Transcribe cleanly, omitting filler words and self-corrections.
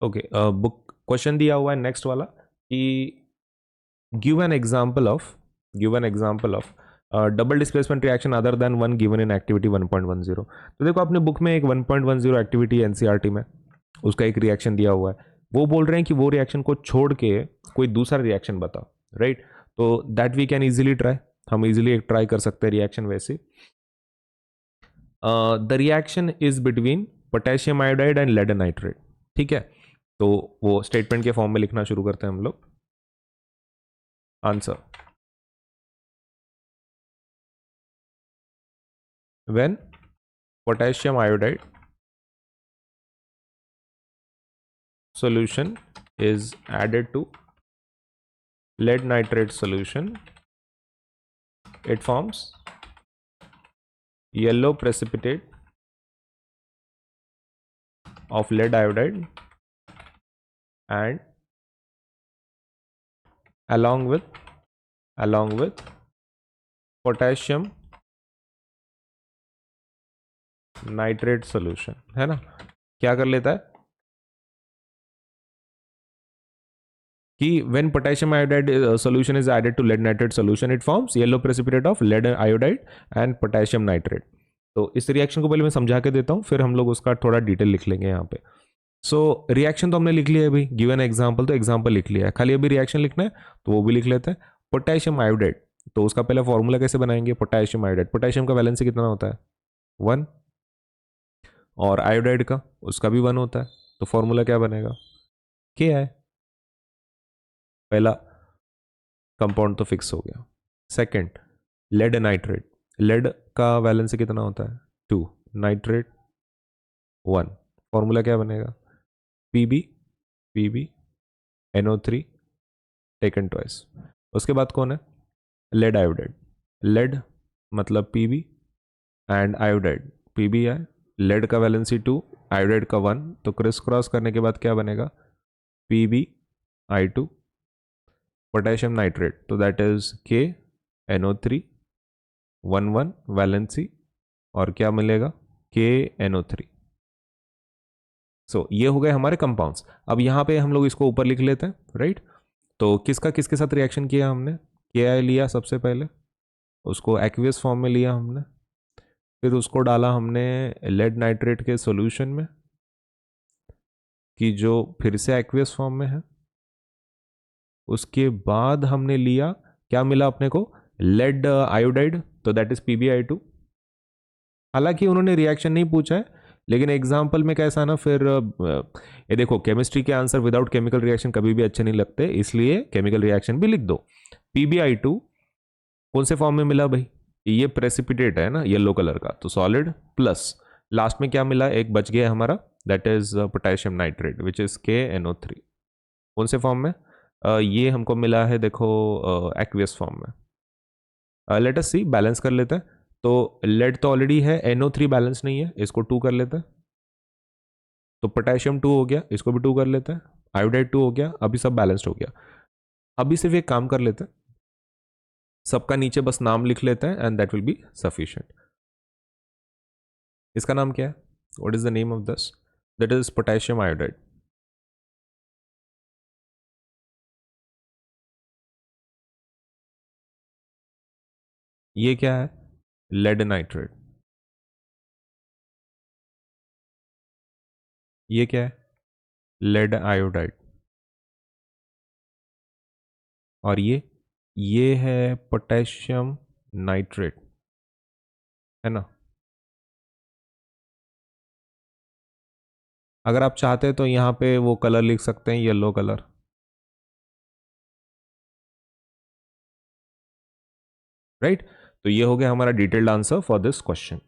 Okay, book question दिया हुआ है नेक्स्ट वाला कि give an example of double displacement reaction other than one given in activity 1.10। तो देखो अपने बुक में एक 1.10 एक्टिविटी एनसीईआरटी में उसका एक रिएक्शन दिया हुआ है, वो बोल रहे हैं कि वो रिएक्शन को छोड़ के कोई दूसरा रिएक्शन बताओ, राइट? तो that we can easily try, हम इजीली एक ट्राई कर सकते हैं रिएक्शन वैसे। The reaction is between potassium iodide and lead nitrate, ठीक है? तो वो स्टेटमेंट के फॉर्म में लिखना शुरू करते हैं हम लोग। Answer, when potassium iodide solution is added to lead nitrate solution, it forms yellow precipitate of lead iodide and along with potassium nitrate solution, है ना? क्या कर लेता है कि when potassium iodide solution is added to lead nitrate solution, it forms yellow precipitate of lead iodide and potassium nitrate। तो इस reaction को पहले मैं समझा के देता हूँ, फिर हम लोग उसका थोड़ा डिटेल लिख लेंगे यहाँ पे। सो रिएक्शन तो हमने लिख लिया है अभी, गिवन एग्जाम्पल तो एग्जाम्पल लिख लिया है, खाली अभी रिएक्शन लिखना है तो वो भी लिख लेते हैं। पोटेशियम आयोडाइड, तो उसका पहला फॉर्मूला कैसे बनाएंगे? पोटेशियम आयोडाइड, पोटेशियम का वैलेंसी कितना होता है? 1, और आयोडाइड का उसका भी 1 होता है, तो फॉर्मूला क्या बनेगा? के है। पहला कंपाउंड तो फिक्स हो गया। सेकंड, लेड नाइट्रेट, लेड का वैलेंसी कितना होता है? 2, नाइट्रेट 1, फॉर्मूला क्या बनेगा? P B NO3 taken twice. उसके बाद कौन है? लेड आयोडाइड, लेड मतलब पी एंड आयोडाइड पी है, लेड का वैलेंसी 2, आयोडाइड का 1, तो क्रिस क्रॉस करने के बाद क्या बनेगा? PbI2 पोटेशियम नाइट्रेट, तो दैट इज KNO3 1 वैलेंसी, और क्या मिलेगा? KNO3। सो ये हो गए हमारे कंपाउंड्स। अब यहाँ पे हम लोग इसको ऊपर लिख लेते हैं, राइट? तो किसके साथ रिएक्शन किया हमने? KI लिया सबसे पहले, उसको एक्वियस फॉर्म में लिया हमने, फिर उसको डाला हमने लेड नाइट्रेट के सॉल्यूशन में कि जो फिर से एक्वियस फॉर्म में है। उसके बाद हमने लिया, क्या मिला अपने को? लेड आयोडाइड, तो दैट इज PbI2। हालांकि उन्होंने रिएक्शन नहीं पूछा है, लेकिन एग्जाम्पल में कैसा ना, फिर ये देखो केमिस्ट्री के आंसर विदाउट केमिकल रिएक्शन कभी भी अच्छे नहीं लगते, इसलिए केमिकल रिएक्शन भी लिख दो। PbI2 कौन से फॉर्म में मिला भाई? ये प्रेसिपिटेट है ना येलो कलर का, तो सॉलिड, प्लस लास्ट में क्या मिला? एक बच गया हमारा, that is potassium nitrate which is KNO3। कौन से फॉर्म में? ये हमको मिला है देखो एक्वियस फॉर्म में। लेट अस सी, बैलेंस कर लेते हैं। तो लेड तो ऑलरेडी है, NO3 बैलेंस नहीं है, इसको 2 कर लेते हैं, तो पोटेशियम 2 हो गया, इसको भी 2 कर लेते हैं, आयोडाइड 2 हो गया, अभी सब बैलेंस्ड हो गया। अभी सिर्फ एक काम कर लेते हैं, सबका नीचे बस नाम लिख लेते हैं and that will be sufficient. इसका नाम क्या है? What is the name of this? That is potassium iodide. ये क्या है? Lead nitrate. ये क्या है? Lead iodide. और ये है पोटेशियम नाइट्रेट, है ना? अगर आप चाहते हैं तो यहाँ पे वो कलर लिख सकते हैं, येलो कलर, राइट? तो ये हो गया हमारा detailed answer for this question.